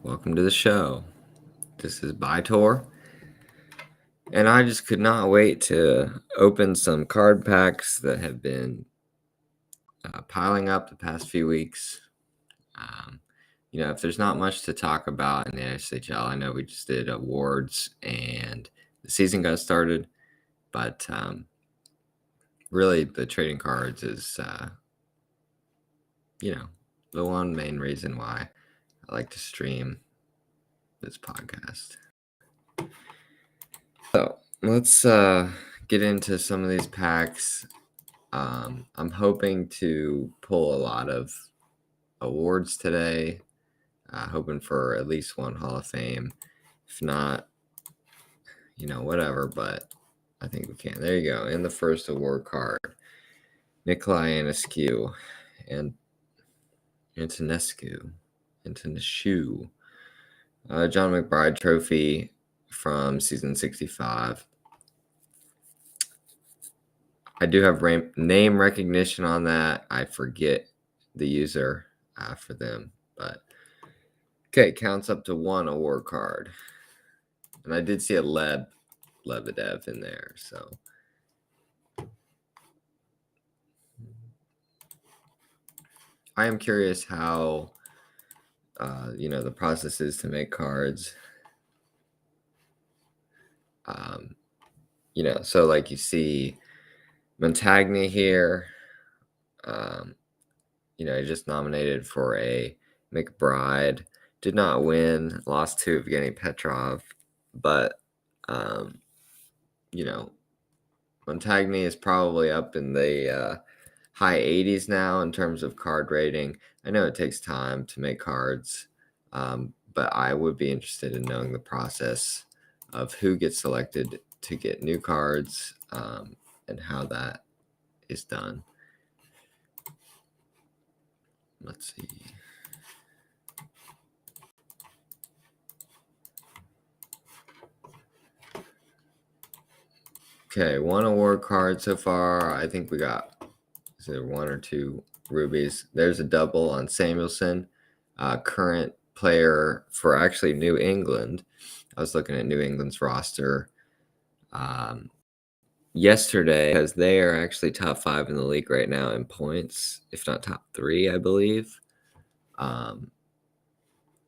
Welcome to the show. This is By-Tor, and I just could not wait to open some card packs that have been piling up the past few weeks. If there's not much to talk about in the SHL, I know we just did awards and the season got started, but really the trading cards is, the one main reason why I like to stream this podcast. So let's get into some of these packs. I'm hoping to pull a lot of awards today, hoping for at least one Hall of Fame. If not, whatever, but I think we can. There you go. In the first award card, Nikolai Antonescu and Antonescu. John McBride Trophy from season 65. I do have name recognition on that. I forget the user for them, but okay, counts up to one award card. And I did see a Lebedev in there, so I am curious how the process is to make cards. So like you see Montagny here, just nominated for a McBride, did not win, lost to Evgeny Petrov, but Montagny is probably up in the high 80s now in terms of card rating. I know it takes time to make cards, but I would be interested in knowing the process of who gets selected to get new cards and how that is done. Let's see. Okay, one award card so far. I think we got one or two rubies. There's a double on Samuelson, current player for actually New England. I was looking at New England's roster yesterday because they are actually top 5 in the league right now in points, if not top 3, I believe.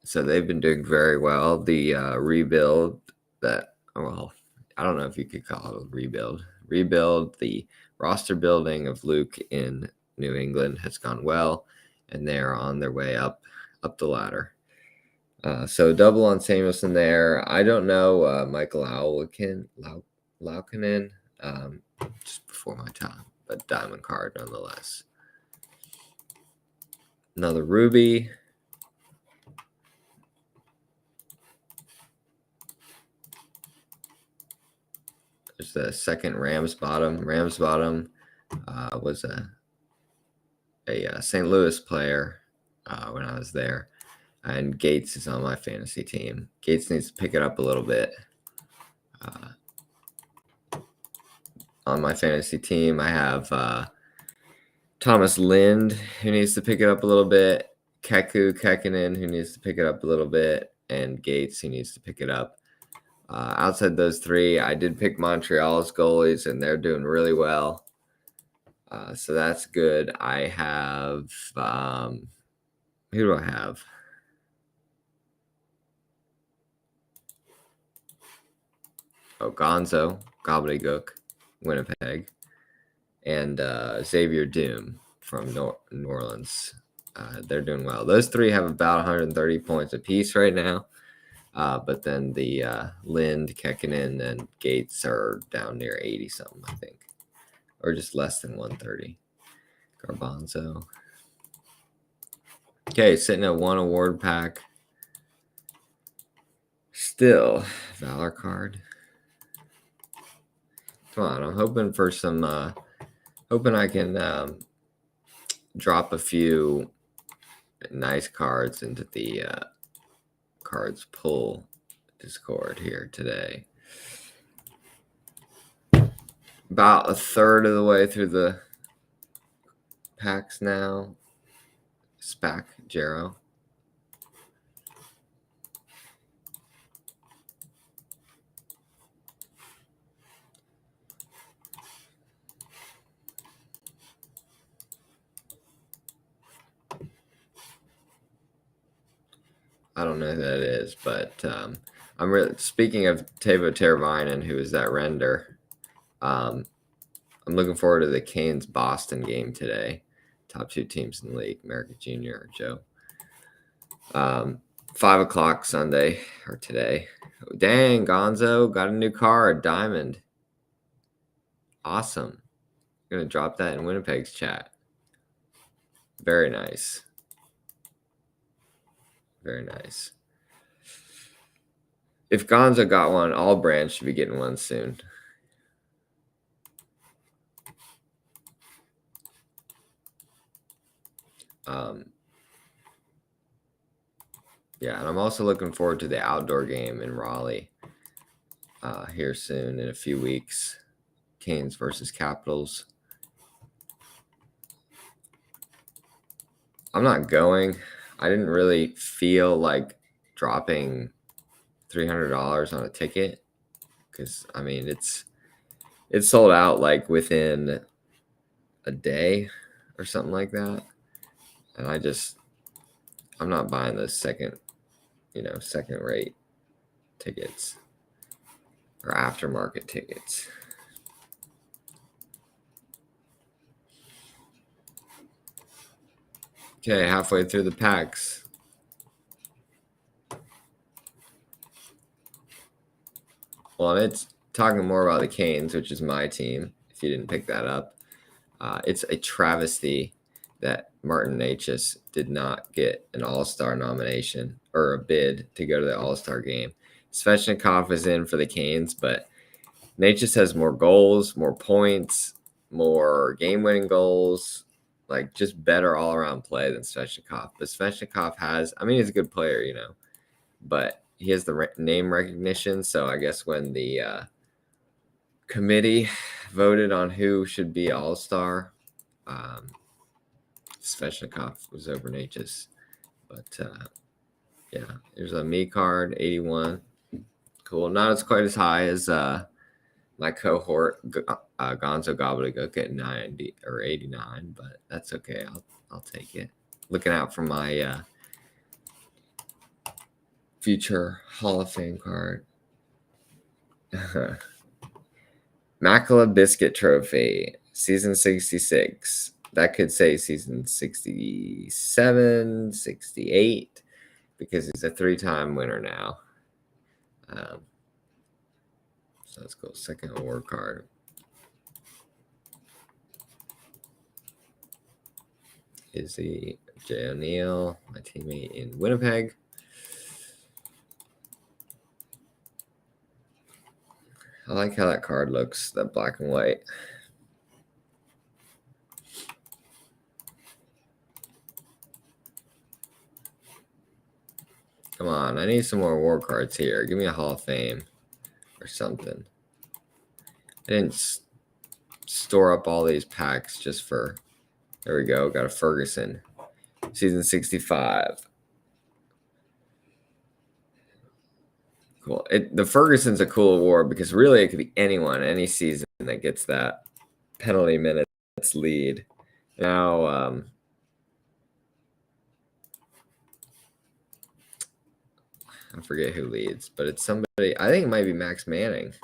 So they've been doing very well. The rebuild I don't know if you could call it a rebuild. The roster building of Luke in New England has gone well, and they're on their way up the ladder. So double on Samuelson there. I don't know Michael Laukkanen, just before my time, but diamond card nonetheless. Another ruby. There's the second Rams bottom. Rams bottom was a St. Louis player when I was there. And Gates is on my fantasy team. Gates needs to pick it up a little bit. On my fantasy team, I have Thomas Lind, who needs to pick it up a little bit. Kekkonen, who needs to pick it up a little bit. And Gates, who needs to pick it up. Outside those three, I did pick Montreal's goalies, and they're doing really well. So that's good. I have who do I have? Gonzo, Gobbledygook, Winnipeg, and Xavier Doom from New Orleans. They're doing well. Those three have about 130 points apiece right now. But then the Lind, Kekkonen, and Gates are down near 80-something, I think. Or just less than 130. Garbanzo. Okay, sitting at one award pack. Still, Valor card. Come on, I'm hoping for some, hoping I can drop a few nice cards into the cards pull Discord here today. About a third of the way through the packs now. Spack Jero. I don't know who that is, but I'm really speaking of Teuvo Teravainen, who is that render. I'm looking forward to the Canes Boston game today. Top two teams in the league, America Junior, Joe. 5 o'clock Sunday or today. Dang, Gonzo got a new car, a diamond. Awesome. I'm gonna drop that in Winnipeg's chat. Very nice. Very nice. If Gonzo got one, all brands should be getting one soon. Yeah, and I'm also looking forward to the outdoor game in Raleigh here soon in a few weeks. Canes versus Capitals. I'm not going. I didn't really feel like dropping $300 on a ticket because, I mean, it's sold out like within a day or something like that. And I'm not buying those second rate tickets or aftermarket tickets. Okay, halfway through the packs. Well, and it's talking more about the Canes, which is my team, if you didn't pick that up. It's a travesty that Martin Necas did not get an All-Star nomination or a bid to go to the All-Star game. Svechnikov is in for the Canes, but Necas has more goals, more points, more game-winning goals, like just better all-around play than Svechnikov. But Svechnikov he's a good player, but he has the name recognition. So I guess when the committee voted on who should be All-Star, Svechnikov was over Necas. But yeah, here's a me card, 81. Cool. Not as quite as high as my cohort Gonzo Gobbledygook at 90 or 89, but that's okay. I'll take it. Looking out for my future Hall of Fame card. Macula Biscuit Trophy, season 66. That could say season 67, 68, because he's a 3-time winner now. So let's go second award card. Izzy J. O'Neill, my teammate in Winnipeg. I like how that card looks, that black and white. Come on, I need some more award cards here. Give me a Hall of Fame or something. I didn't store up all these packs just for... There we go, got a Ferguson. Season 65. Cool. The Ferguson's a cool award because really it could be anyone, any season that gets that penalty minutes lead. Now, I forget who leads, but it's somebody. I think it might be Max Manning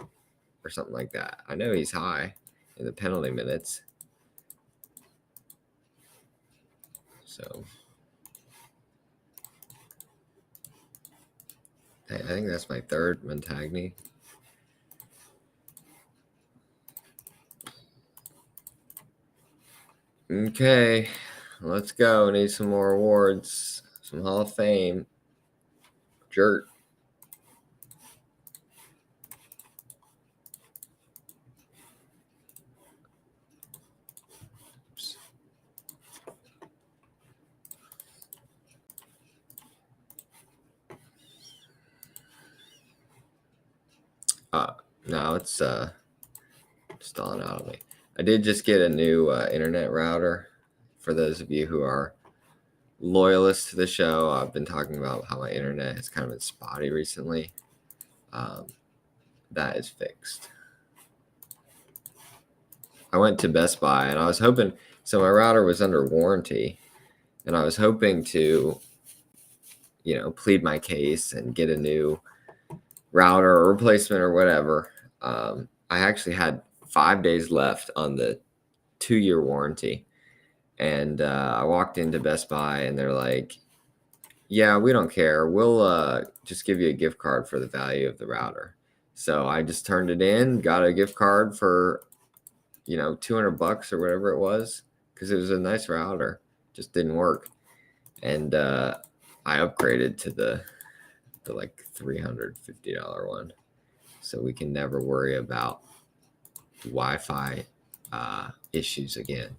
or something like that. I know he's high in the penalty minutes. So I think that's my third Montagny. Okay, let's go. Need some more awards, some Hall of Fame. Jerk. No, it's stalling out of me. I did just get a new internet router. For those of you who are loyalists to the show, I've been talking about how my internet has kind of been spotty recently. That is fixed. I went to Best Buy and I was hoping, so my router was under warranty, and I was hoping to plead my case and get a new router or replacement or whatever. I actually had 5 days left on the 2-year warranty. And I walked into Best Buy and they're like, yeah, we don't care. We'll just give you a gift card for the value of the router. So I just turned it in, got a gift card for, $200 or whatever it was, because it was a nice router. Just didn't work. And I upgraded to the like $350 one. So we can never worry about Wi-Fi issues again.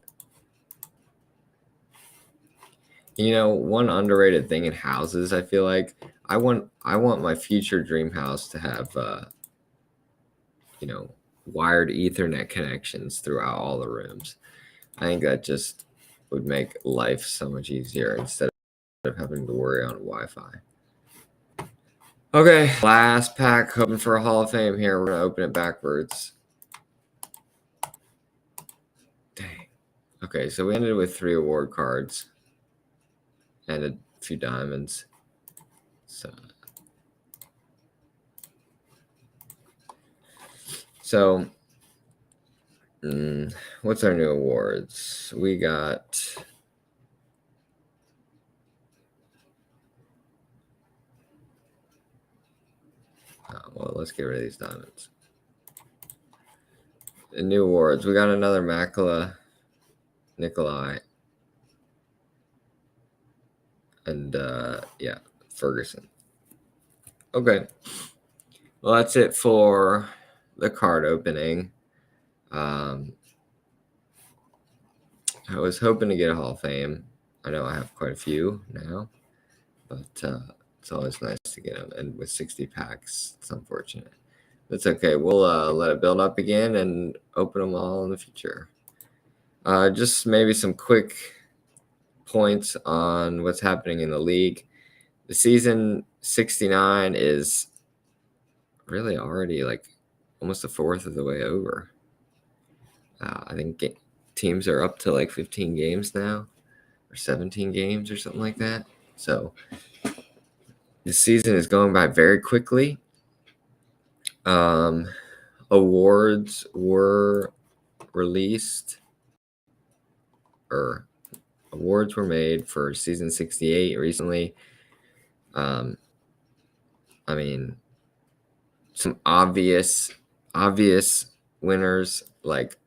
One underrated thing in houses, I feel like I want my future dream house to have wired Ethernet connections throughout all the rooms. I think that just would make life so much easier instead of having to worry on Wi-Fi. Okay, last pack, hoping for a Hall of Fame here. We're gonna open it backwards. Dang. Okay, so we ended with 3 award cards and a few diamonds. So what's our new awards? We got well, let's get rid of these diamonds. The new awards. We got another Makala, Nikolai, and Ferguson. Okay. Well, that's it for the card opening. I was hoping to get a Hall of Fame. I know I have quite a few now, but it's always nice to get them. And with 60 packs, it's unfortunate. That's okay. We'll let it build up again and open them all in the future. Just maybe some quick points on what's happening in the league. The season 69 is really already like almost a fourth of the way over. I think teams are up to like 15 games now, or 17 games or something like that. So the season is going by very quickly. Awards were released, or awards were made for season 68 recently. I mean, some obvious winners like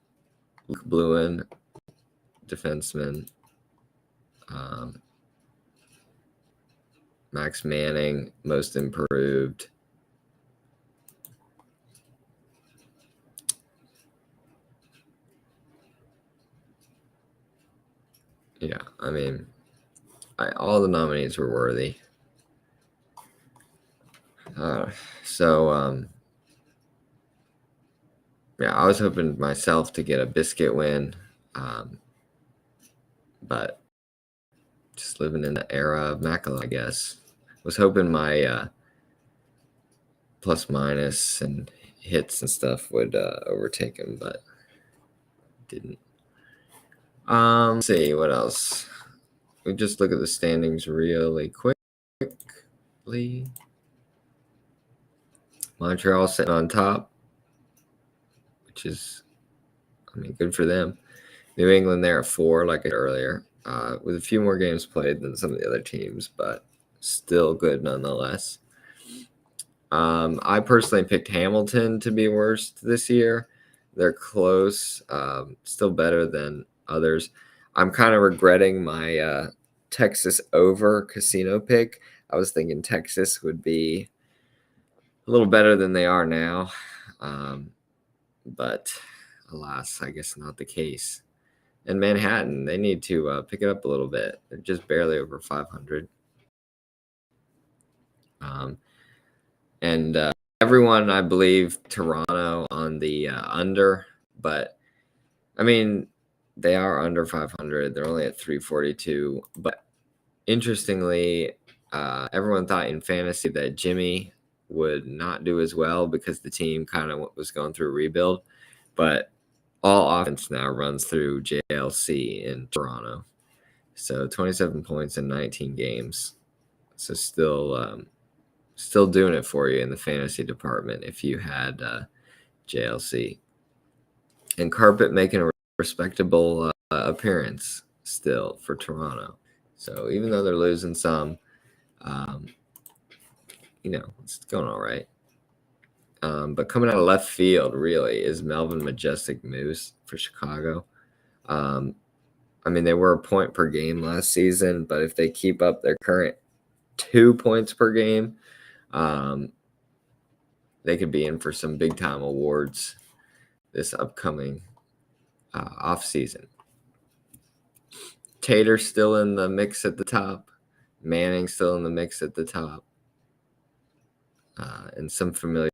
Luke Bluen, defenseman, Max Manning, most improved. Yeah, I mean, all the nominees were worthy. I was hoping myself to get a biscuit win, but just living in the era of Makala, I guess. Was hoping my plus minus and hits and stuff would overtake him, but didn't. Let's see what else. We just look at the standings really quickly. Montreal sitting on top, which is, good for them. New England there at 4, like I said earlier, with a few more games played than some of the other teams, but still good nonetheless. I personally picked Hamilton to be worst this year. They're close, still better than others. I'm kind of regretting my Texas over casino pick. I was thinking Texas would be a little better than they are now, but alas, I guess not the case. And Manhattan, they need to pick it up a little bit. They're just barely over 500. And everyone, I believe, Toronto on the under, but they are under 500. They're only at 342. But interestingly, everyone thought in fantasy that Jimmy would not do as well because the team kind of was going through a rebuild. But all offense now runs through JLC in Toronto. So 27 points in 19 games. So still doing it for you in the fantasy department if you had JLC. And Carpet making a respectable appearance still for Toronto. So even though they're losing some, it's going all right. But coming out of left field, really, is Melvin Majestic Moose for Chicago. They were a point per game last season, but if they keep up their current 2 points per game, they could be in for some big-time awards this upcoming offseason. Tater still in the mix at the top. Manning still in the mix at the top. And some familiar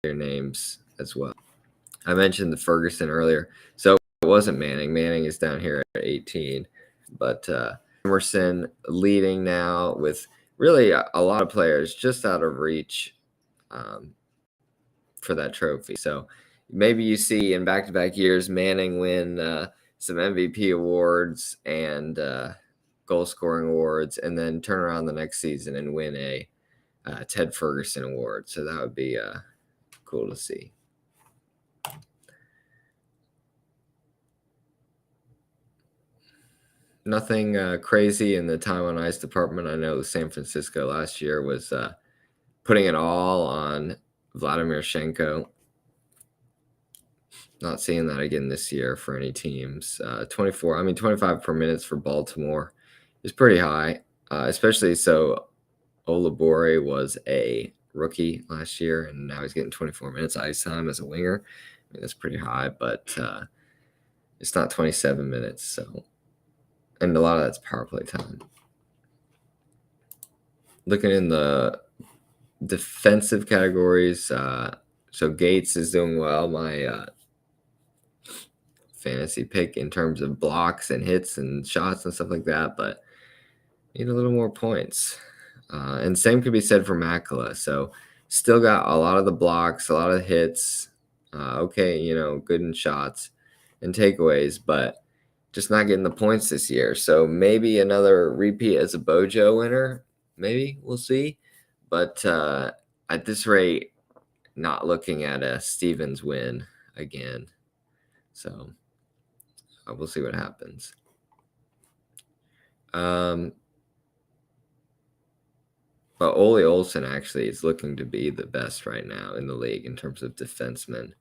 names as well. I mentioned the Ferguson earlier. So it wasn't Manning. Manning is down here at 18. But Emerson leading now with really a lot of players just out of reach for that trophy. So maybe you see in back-to-back years Manning win some MVP awards and goal-scoring awards, and then turn around the next season and win a Ted Ferguson award. So that would be cool to see. Nothing crazy in the time on ice department. I know San Francisco last year was putting it all on Vladimir Shenko. Not seeing that again this year for any teams. 25 per minute for Baltimore is pretty high, especially so Olabore was a rookie last year, and now he's getting 24 minutes ice time as a winger. That's pretty high, but it's not 27 minutes. So, and a lot of that's power play time. Looking in the defensive categories, so Gates is doing well. My fantasy pick in terms of blocks and hits and shots and stuff like that, but need a little more points. And same could be said for Makala. So still got a lot of the blocks, a lot of hits. Good in shots and takeaways, but just not getting the points this year. So maybe another repeat as a Bojo winner. Maybe we'll see. But at this rate, not looking at a Stevens win again. So we'll see what happens. But Ole Olsen actually is looking to be the best right now in the league in terms of defensemen.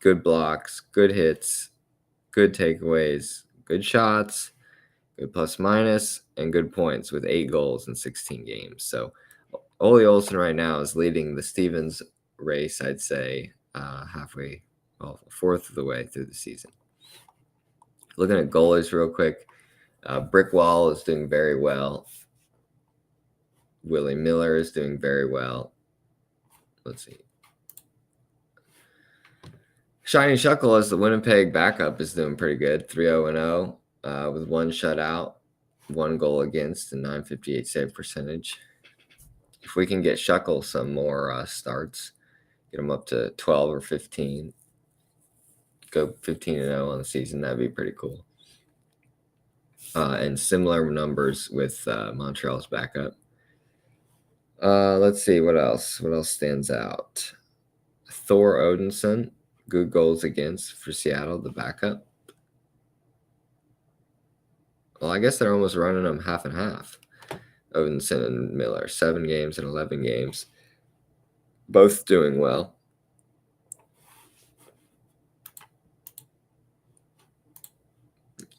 Good blocks, good hits, good takeaways, good shots, good plus minus, and good points with 8 goals in 16 games. So Ole Olsen right now is leading the Stevens race, I'd say, a fourth of the way through the season. Looking at goalies real quick, Brickwall is doing very well. Willie Miller is doing very well. Let's see. Shiny Shuckle as the Winnipeg backup is doing pretty good, 3-0-0 with 1 shutout, 1 goal against, and .958 save percentage. If we can get Shuckle some more starts, get him up to 12 or 15, go 15-0 on the season, that'd be pretty cool. And similar numbers with Montreal's backup. Let's see what else. What else stands out? Thor Odinson, good goals against for Seattle, the backup. Well, I guess they're almost running them half and half. Odinson and Miller, 7 games and 11 games. Both doing well.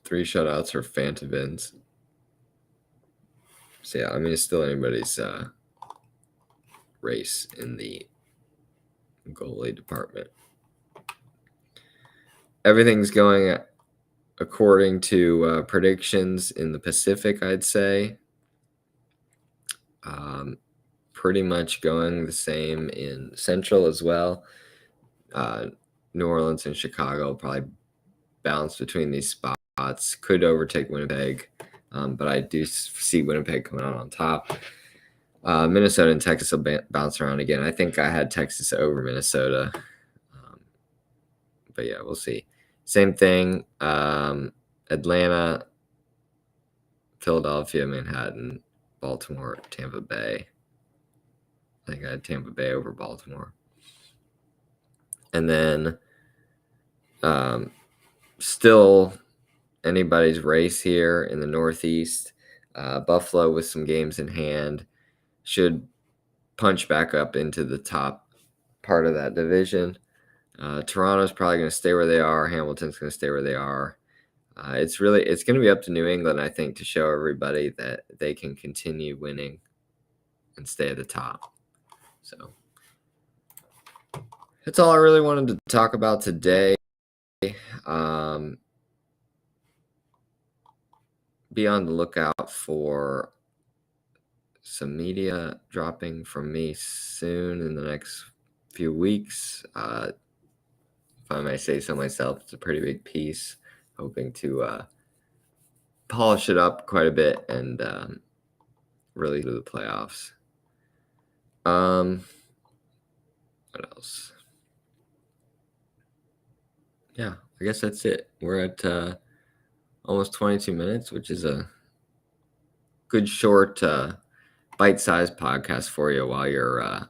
Three shutouts for Fantabins. So yeah, it's still anybody's race in the goalie department. Everything's going according to predictions in the Pacific, I'd say. Pretty much going the same in Central as well. New Orleans and Chicago probably bounce between these spots. Could overtake Winnipeg, but I do see Winnipeg coming out on top. Minnesota and Texas will bounce around again. I think I had Texas over Minnesota. But yeah, we'll see. Same thing. Atlanta, Philadelphia, Manhattan, Baltimore, Tampa Bay. I think I had Tampa Bay over Baltimore. And then still anybody's race here in the Northeast. Buffalo, with some games in hand, should punch back up into the top part of that division. Toronto's probably going to stay where they are. Hamilton's going to stay where they are. It's going to be up to New England, I think, to show everybody that they can continue winning and stay at the top. So that's all I really wanted to talk about today. Be on the lookout for some media dropping from me soon in the next few weeks. If I may say so myself, it's a pretty big piece. Hoping to polish it up quite a bit and really do the playoffs. What else? Yeah, I guess that's it. We're at almost 22 minutes, which is a good short bite-sized podcast for you while you're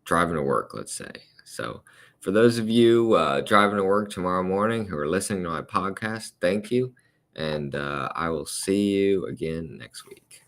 driving to work, let's say. So for those of you driving to work tomorrow morning who are listening to my podcast, thank you. And I will see you again next week.